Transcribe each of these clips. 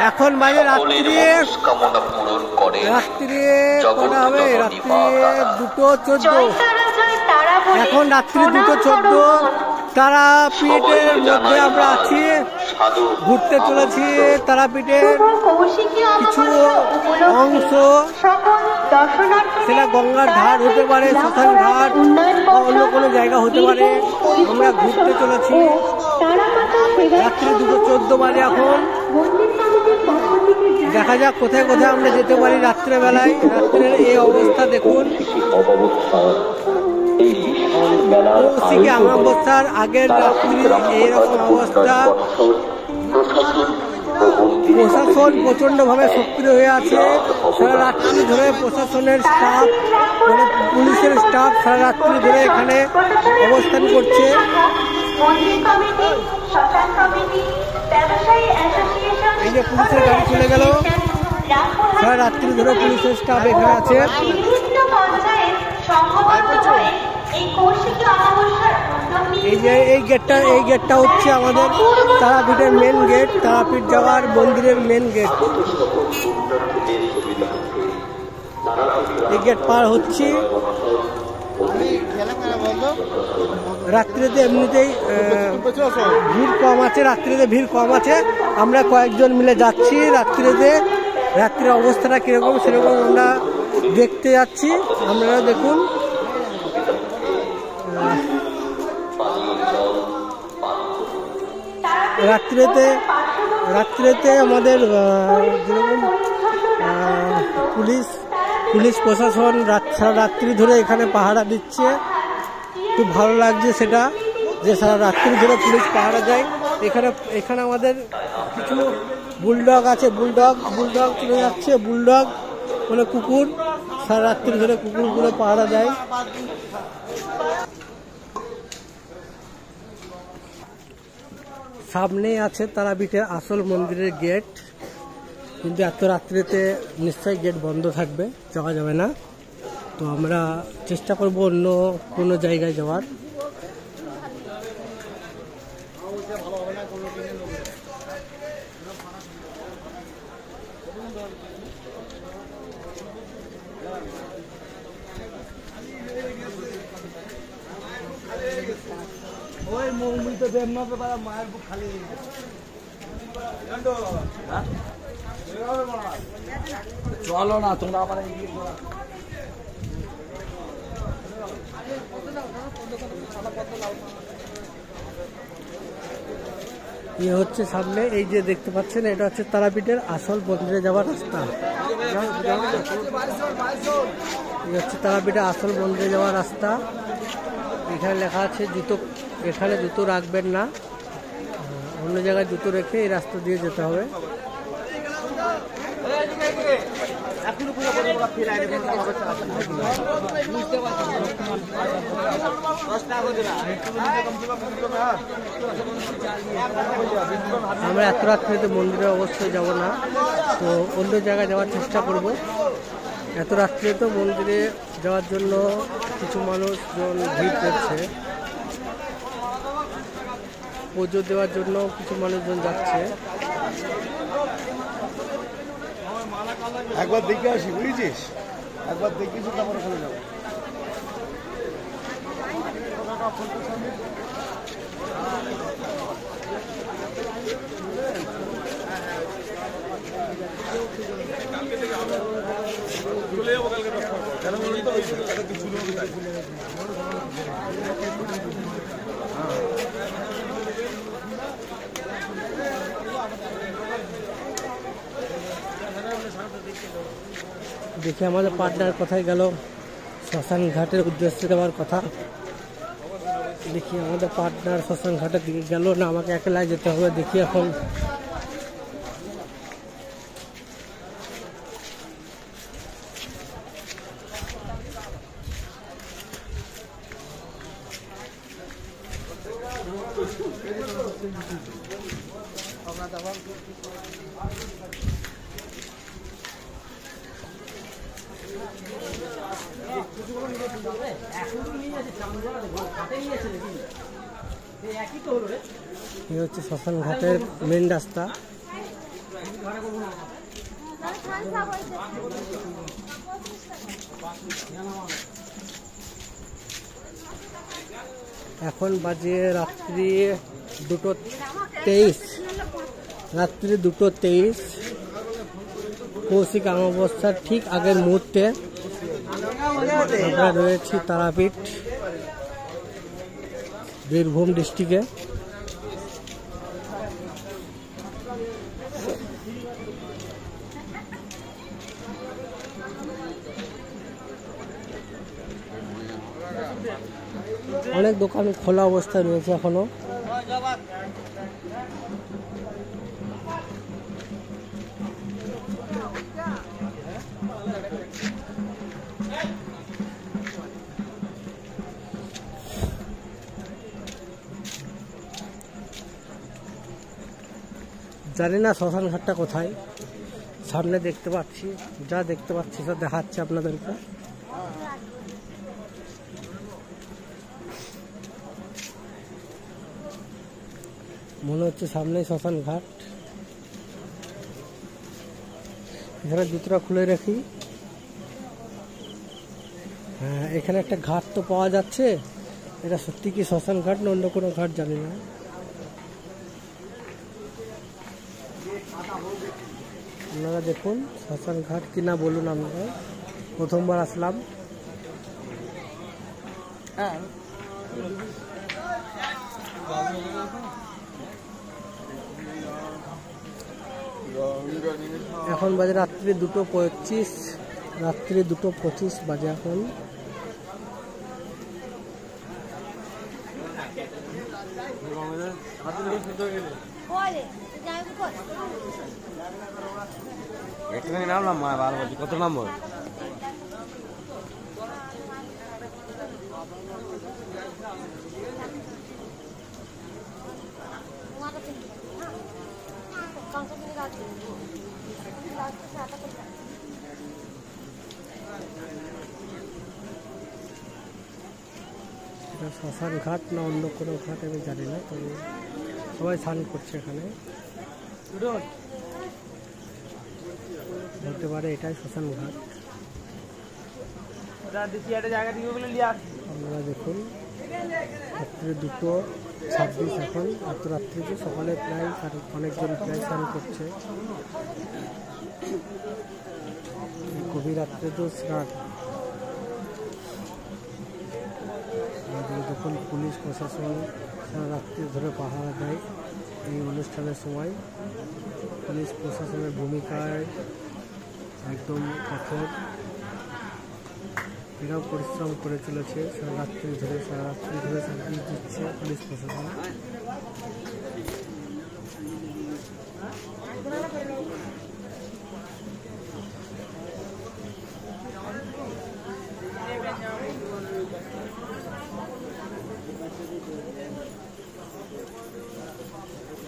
এখন বাজে রাত্রি কটা হবে? রাত্রি 2:14। এখন রাত্রি 2:14। তারাপীঠের মধ্যে আমরা আছি, ঘুরতে চলেছি। তারাপীঠের কিছু অংশ, সেটা গঙ্গার ধার হতে পারে, শ্মশান ঘাট বা অন্য কোনো জায়গা হতে পারে। আমরা ঘুরতে চলেছি। রাত্রি 2:14 বাজে এখন। দেখা যাক কোথায় কোথায় আমরা যেতে পারি রাত্রেবেলায়। রাত্রের এই অবস্থা দেখুন। কৌশিকী অমাবস্যার আগের রাত্রি এইরকম অবস্থা। প্রশাসন প্রচন্ড ভাবে সক্রিয় হয়ে আছে। সারা রাত্রি ধরে প্রশাসনের স্টাফ, মানে পুলিশের স্টাফ সারা রাত্রি ধরে এখানে অবস্থান করছে। এই যে পুলিশের গাড়ি চলে গেল। সারা রাত্রি ধরে পুলিশের স্টাফ এখানে আছে। এই যে এই গেটটা হচ্ছে আমাদের তারাপীঠের মেন গেট, তারাপীঠ যাওয়ার মন্দিরের মেন গেট। এই গেট পার হচ্ছি। রাত্রিতে এমনিতেই ভিড় কম আছে, আমরা কয়েকজন মিলে যাচ্ছি। রাত্রির অবস্থাটা কিরকম সেরকম আমরা দেখতে যাচ্ছি। আপনারা দেখুন। রাত্রিতে আমাদের যেরকম পুলিশ প্রশাসন সারা রাত্রি ধরে এখানে পাহারা দিচ্ছে। খুব ভালো লাগছে সেটা, যে সারা রাত্রি ধরে পুলিশ পাহারা দেয়। এখানে আমাদের কিছু বুলডগ আছে, বুলডগ চলে যাচ্ছে। বুলডগ মানে কুকুর, সারা রাত্রি ধরে কুকুরগুলো পাহারা দেয়। সামনে আছে তারাপীঠের আসল মন্দিরের গেট, কিন্তু এত রাত্রিতে নিশ্চয়ই গেট বন্ধ থাকবে, যাওয়া যাবে না। তো আমরা চেষ্টা করব অন্য কোনো জায়গায় যাওয়ার। ওই মৌমিত দেবনাথ বাবা মায়ের বুক খালি চলো না তোমরা আমার ये হচ্ছে সামনে এই যে দেখতে পাচ্ছেন, এটা হচ্ছে তারাপীঠের আসল মন্দিরে যাওয়ার রাস্তা। এই হচ্ছে তারাপীঠের আসল মন্দিরে যাওয়ার রাস্তা। এখানে লেখা আছে জুতো, এখানে জুতো রাখবেন না, অন্য জায়গায় জুতো রেখে এই রাস্তা দিয়ে যেতে হবে। আমরা এত রাত্রিতে মন্দিরে অবশ্যই যাব না, তো অন্য জায়গায় যাওয়ার চেষ্টা করব। এত রাত্রে তো মন্দিরে যাওয়ার জন্য কিছু মানুষজন ভিড় করছে, পুজো দেওয়ার জন্য কিছু মানুষজন যাচ্ছে। একবার দেখে আসি, বুঝেছিস? একবার দেখে এসে তারপরে চলে যাবো। দেখি আমাদের পার্টনার কোথায় গেল, শ্মশান ঘাটের উদ্দেশ্যে যাওয়ার কথা। দেখি আমাদের পার্টনার শ্মশান ঘাটের দিকে গেল না আমাকে একলাই যেতে হবে, দেখি এখন। এই হচ্ছে শ্মশান ঘাটের মেন রাস্তা। এখন বাজে রাত্রি 2:23, রাত্রি 2:23। কৌশিক অমাবস্যার ঠিক আগের মুহূর্তে আমরা রয়েছি তারাপীঠ, বীরভূম ডিস্ট্রিক্টে। অনেক দোকান খোলা অবস্থায় রয়েছে এখনো। জানি না শ্মশান ঘাটটা কোথায়, সামনে দেখতে পাচ্ছি, যা দেখতে পাচ্ছি তা দেখাচ্ছে আপনাদেরকে। মনে হচ্ছে সামনেই শ্মশান ঘাট। এখানে জুতোটা খুলে রাখি। হ্যাঁ, এখানে একটা ঘাট তো পাওয়া যাচ্ছে। এটা সত্যি কি শ্মশান ঘাট না অন্য কোনো ঘাট জানি না। আপনারা দেখুন শ্মশান ঘাট কিনা বলুন, আমরা প্রথমবার আসলাম। এখন বাজে রাত্রি 2:25, রাত্রি 2:25 বাজে এখন। একটুখানি নামলাম মা, ভালো বলছি কত নম্বর? এটা শ্মশান ঘাট না অন্য কোনো ঘাট আমি জানি না, তবে সবাই স্নান করছে এখানে। হতে পারে এটাই শ্মশান ঘাট। আপনারা দেখুন রাত্রি 2:26 এখন। এত রাত্রিতে সকালে প্রায় অনেকজন প্রায় স্নান করছে। গভীর রাত্রে তো স্নান। যখন পুলিশ প্রশাসন সারা রাত্রি ধরে পাহারা দেয় এই অনুষ্ঠানের সময়, পুলিশ প্রশাসনের ভূমিকায় একদম কঠোর। এরাও পরিশ্রম করে চলেছে, সারা রাত্রি ধরে সার্ভিস দিচ্ছে পুলিশ প্রশাসন।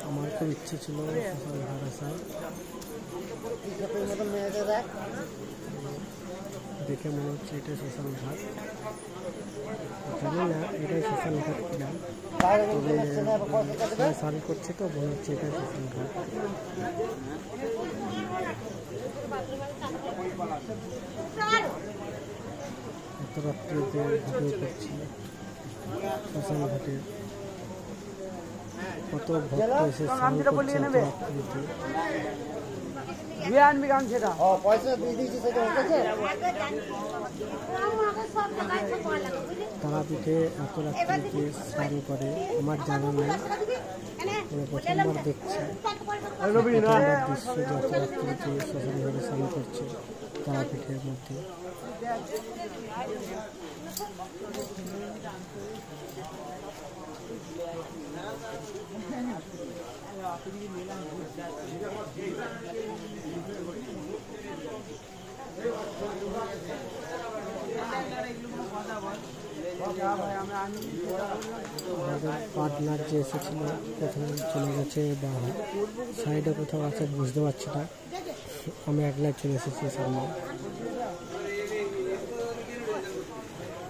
আমার খুব ইচ্ছে ছিল শ্মশান ঘাট আসার, দেখে মনে হচ্ছে এটাই শ্মশান ঘাট। জানি না এটাই শ্মশান ঘাট কিনা, তবে স্নান করছে তো মনে হচ্ছে এটাই শ্মশান ঘাট। এত রাত্রিতে ভিডিও করছি শ্মশান ঘাটে। কত ভক্ত এসে স্নান করছে এত রাত্রিতে। তারাপীঠে এত রাত্রিতে স্নান করে আমার জানা নেই, প্রথমবার দেখছি। দৃশ্য যে এত রাত্রিতে শ্মশান ঘাটে স্নান করছে তারাপীঠের মধ্যে। পার্টনার যে এসেছিল প্রথমে চলে গেছে, বা সাইডে কোথাও আছে বুঝতে পারছি না। আমি একলা চলে এসেছি সামনে।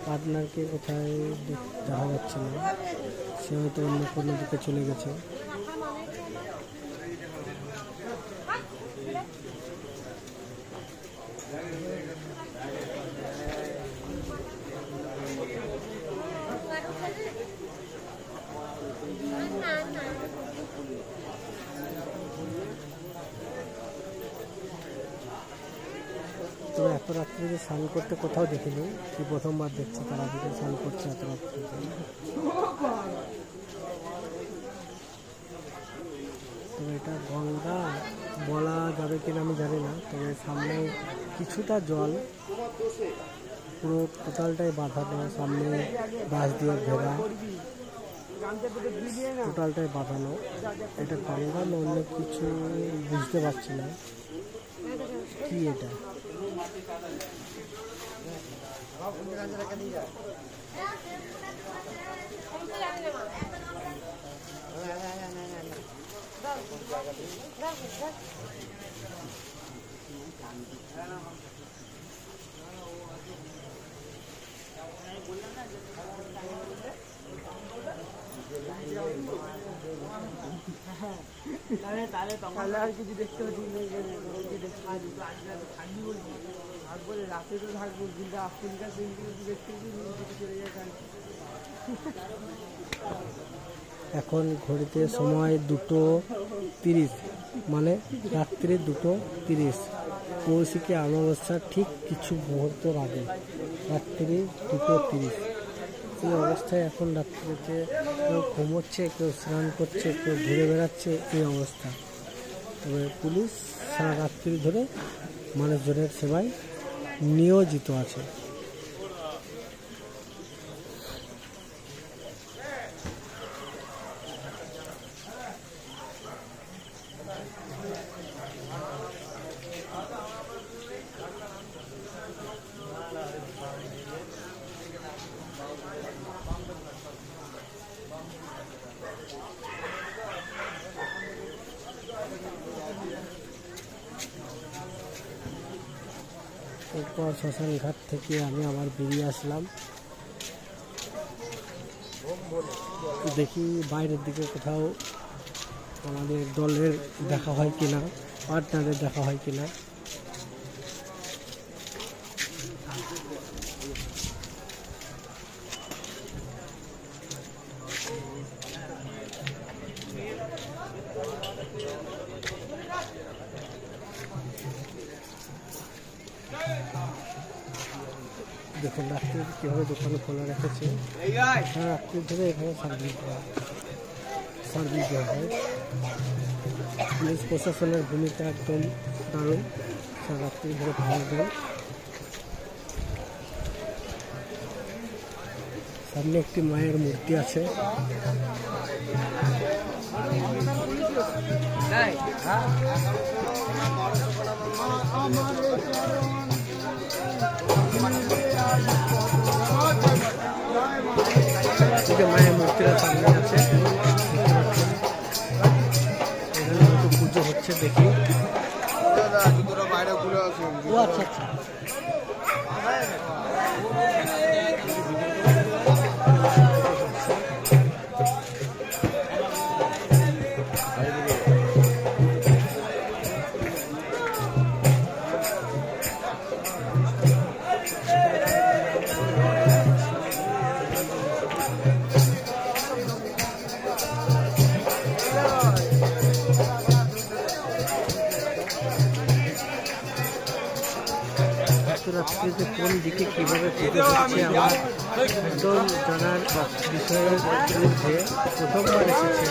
পার্টনারকে কোথায় দেখা যাচ্ছে না, সে হয়তো অন্য কোনো দিকে চলে গেছে। এত রাত্রিতে স্নান করতে কোথাও দেখিনি, কি প্রথমবার দেখছি তারা দিকে স্নান করছে এত রাত্রিতে। তবে এটা গঙ্গা বলা যাবে কিনা আমি জানি না, তবে সামনে কিছুটা জল, পুরো টোটালটাই বাঁধানো, সামনে বাঁশ দিয়ে ঘেরা, টোটালটাই বাঁধানো। এটা গঙ্গা না অন্য কিছু বুঝতে পারছি না কি এটা। আর কিছু দেখতে হচ্ছে রাতে তো থাকবো, কিন্তু আজকালকার দেখতে চলে যায়। এখন ঘড়িতে সময় 2:30, মানে রাত্রি 2:30। কৌশিকী অমাবস্যার ঠিক কিছু মুহূর্তের আগে, রাত্রি 2:30। এই অবস্থায় এখন রাত্রিতে কেউ ঘুমোচ্ছে, কেউ স্নান করছে, কেউ ঘুরে বেড়াচ্ছে, এই অবস্থা। তবে পুলিশ সারা রাত্রি ধরে মানুষজনের সেবায় নিয়োজিত আছে। এরপর শ্মশান ঘাট থেকে আমি আবার বেরিয়ে আসলাম। দেখি বাইরের দিকে কোথাও আমাদের দলের দেখা হয় কিনা, পার্টনারের দেখা হয় কিনা। দেখুন রাত্রে কীভাবে দোকান খোলা রেখেছে, রাত্রি ধরে এখানে সার্ভিস দেওয়া হয়। পুলিশ প্রশাসনের ভূমিকা একদম দারুণ, সারা রাত্রি ধরে ভালো দেয়। সামনে একটি মায়ের মূর্তি আছে। মায়ের মূর্তিটা সামনে আছে, এখানে হয়তো পুজো হচ্ছে, দেখি। ও আচ্ছা আচ্ছা, রাত্রিতে কোন দিকে কীভাবে পুজো হচ্ছে আমার একদম জানার বিষয়ের মধ্যে প্রথমবার এসেছে।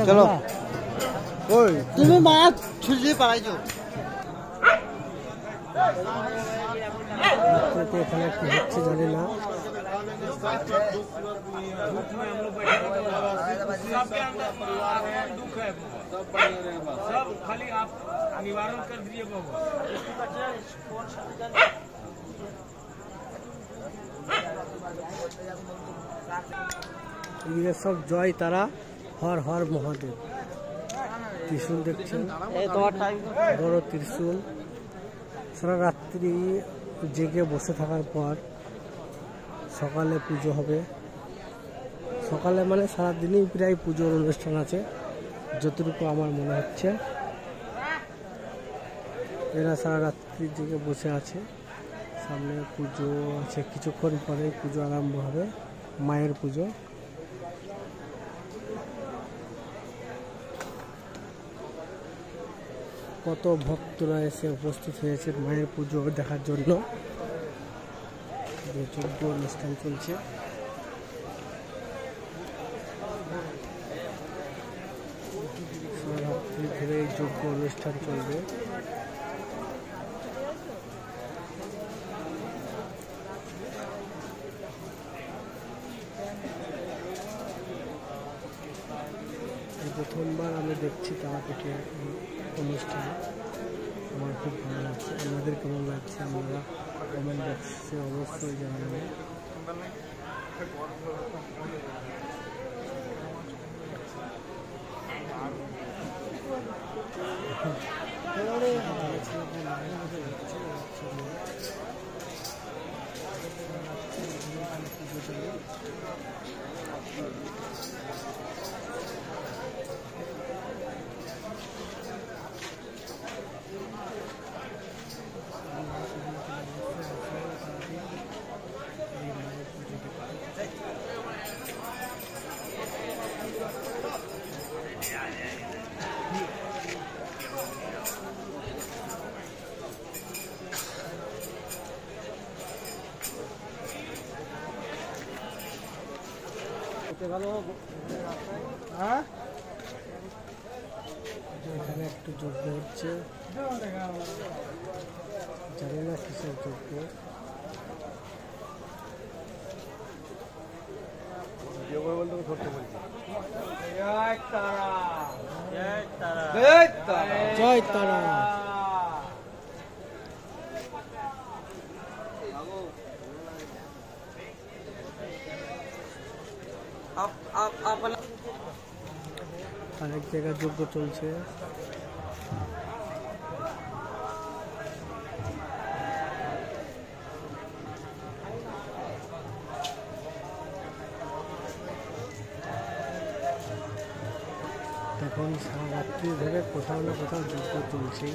চলো ওই তুমি মাছ ছুঁড়ে পালাইছো। এখানে কি হচ্ছে জানি না। এদিকে সব জয় তারা, হর হর মহাদেব। ত্রিশূল দেখছেন, বড় ত্রিশূল। সারা রাত্রি জেগে বসে থাকার পর সকালে পুজো হবে। সকালে মানে সারাদিনই প্রায় পুজোর অনুষ্ঠান আছে যতটুকু আমার মনে হচ্ছে। এরা সারা রাত্রি জেগে বসে আছে, সামনে পুজো আছে, কিছুক্ষণ পরে পুজো আরম্ভ হবে, মায়ের পুজো। কত ভক্তরা এসে উপস্থিত হয়েছে মায়ের পুজো দেখার জন্য। যজ্ঞ অনুষ্ঠান চলছে। রাত্রি ধরে এই যজ্ঞ অনুষ্ঠান চলবে। প্রথমবার আমি দেখছি তারাপীঠের অনুষ্ঠান, আমার খুব ভালো লাগছে। আমাদের কেমন লাগছে আপনারা কমেন্ট বক্সে অবশ্যই জানাবেন। এখানে একটু যজ্ঞ হচ্ছে, জানি না কিসের যজ্ঞ। জয় তারা। আরেক জায়গায় যজ্ঞ চলছে। এখন সারা রাত্রি ধরে কোথাও না কোথাও যজ্ঞ চলছে।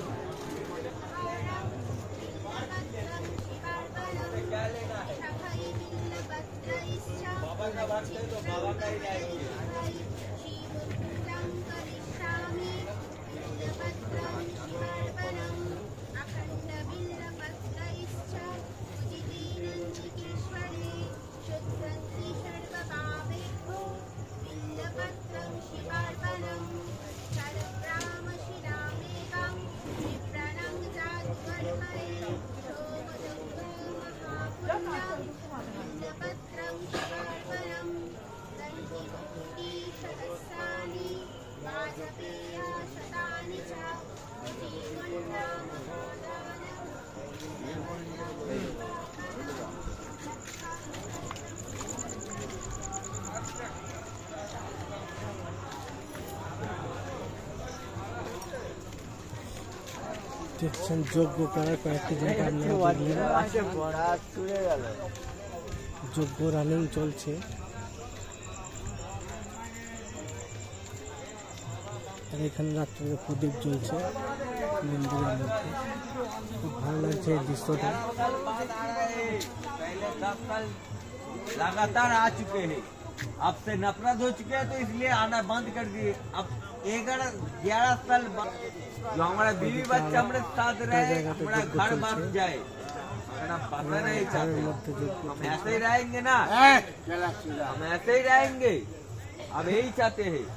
দেখছেন যজ্ঞ করার কয়েকটি জায়গা যজ্ঞ রানিং চলছে। আর এখানে রাত্রে প্রদীপ জ্বলছে মন্দিরের মধ্যে। খুব ভালো লাগছে এই দৃশ্যটা। लगातार आ चुके हैं, अब से नफरत हो चुके हैं, तो इसलिए आना बंद कर दिए। अब 11 साल जो हमारा बीवी बच्चा हमारे साथ रहे, हमारा घर बन जाए, पता नहीं चाहते। हम ऐसे ही रहेंगे ना, हम ऐसे ही रहेंगे, अब यही चाहते हैं।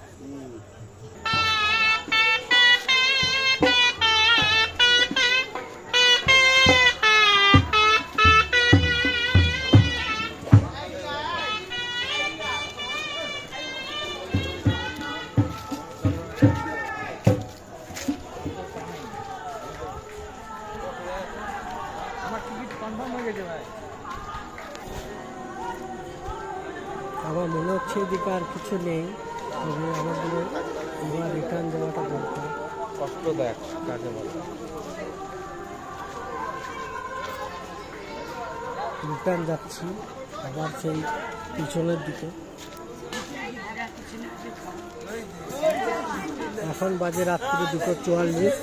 আমার মনে হচ্ছে এদিকে আর কিছু নেই, তবে আমাদের রিটার্ন দেওয়াটা দরকার। কষ্টদায়ক কাজে বলে রিটার্ন যাচ্ছি আবার সেই পিছনের দিকে। এখন বাজে রাত্রি 2:44।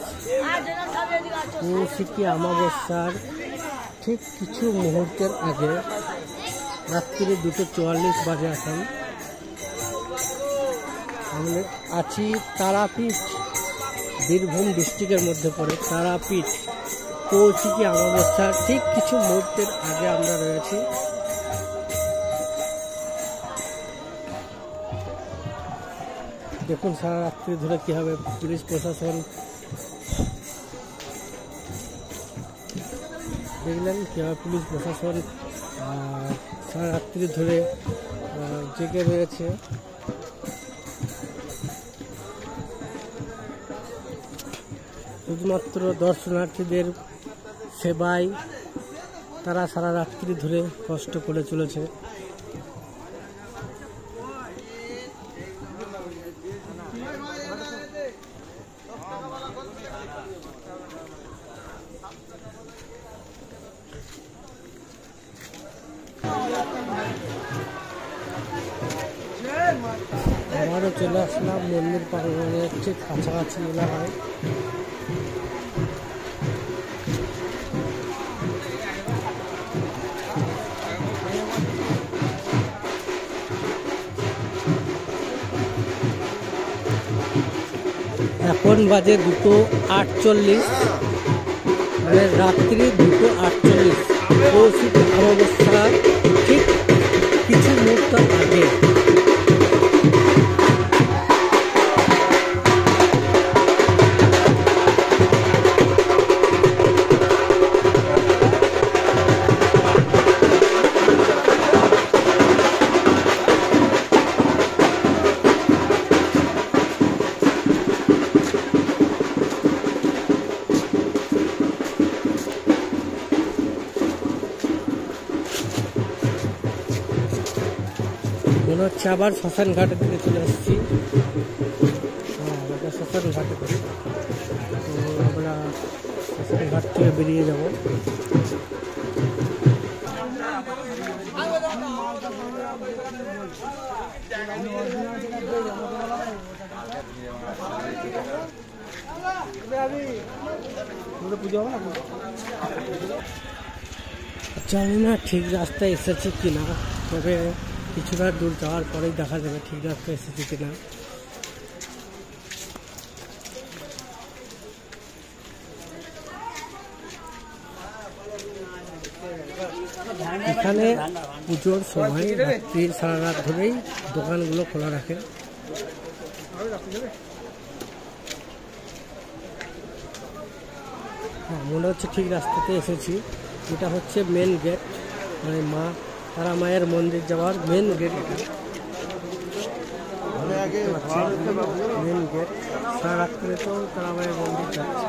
কৌশিকী অমাবস্যার ঠিক কিছু মুহূর্তের আগে রাত্রি 2:44 বাজে। এখন আমি আছি তারাপীঠ বীরভূম ডিস্ট্রিক্টের মধ্যে পড়ে তারাপীঠ কৌশিকী অমাবস্যার ঠিক কিছু মুহূর্তের আগে আমরা রয়েছি। দেখুন সারা রাত্রি ধরে কীভাবে পুলিশ প্রশাসন, দেখলেন কীভাবে পুলিশ প্রশাসন সারা রাত্রি ধরে জেগে রয়েছে। শুধুমাত্র দর্শনার্থীদের সেবায় তারা সারা রাত্রি ধরে কষ্ট করে চলেছে। আমারও চলে আসলাম মন্দির প্রাঙ্গণের ঠিক কাছাকাছি এলাকায়। এখন বাজে 2:48, মানে রাত্রি 2:48, কৌশিকী অমাবস্যার ঠিক কিছু মুহূর্ত আগে। মনে হচ্ছে আবার শ্মশান ঘাটের দিকে চলে আসছি। শ্মশান ঘাটে করি, তো আমরা শ্মশান ঘাট থেকে বেরিয়ে যাব। জানি না ঠিক রাস্তায় এসেছি কিনা, তবে কিছুটা দূর যাওয়ার পরেই দেখা যাবে ঠিক রাস্তায় এসেছি কিনা। এখানে পুজোর সময় রাত্রির সারা রাত ধরেই দোকানগুলো খোলা রাখে। হ্যাঁ, মনে হচ্ছে ঠিক রাস্তাতে এসেছি। এটা হচ্ছে মেন গেট, মানে মা তারা মায়ের মন্দির যাওয়ার মেন গেট। মেন গেট সারা রাত্রে তো তারা মায়ের মন্দির যাচ্ছে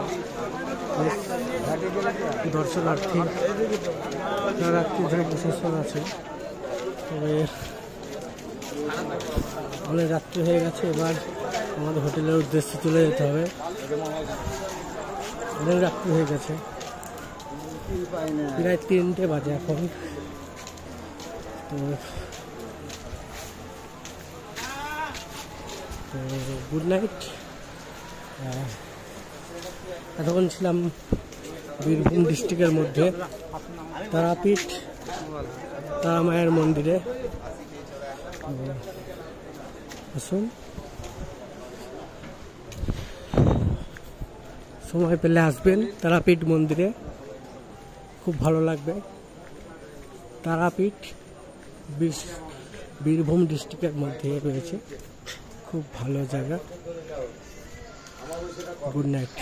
দর্শনার্থী, সারা রাত্রি ধরে প্রশাসন আছে। তবে অনেক রাত্রি হয়ে গেছে, এবার আমাদের হোটেলের উদ্দেশ্যে চলে যেতে হবে। অনেক রাত্রি হয়ে গেছে, প্রায় 3টে বাজে এখন। তো গুড নাইট। এতক্ষণ ছিলাম বীরভূম ডিস্ট্রিক্টের মধ্যে তারাপীঠ তারা মায়ের মন্দিরে। আসুন, সময় পেলে আসবেন তারাপীঠ মন্দিরে, খুব ভালো লাগবে। তারাপীঠ বীরভূম ডিস্ট্রিক্টের মধ্যে রয়েছে, খুব ভালো জায়গা। Good night.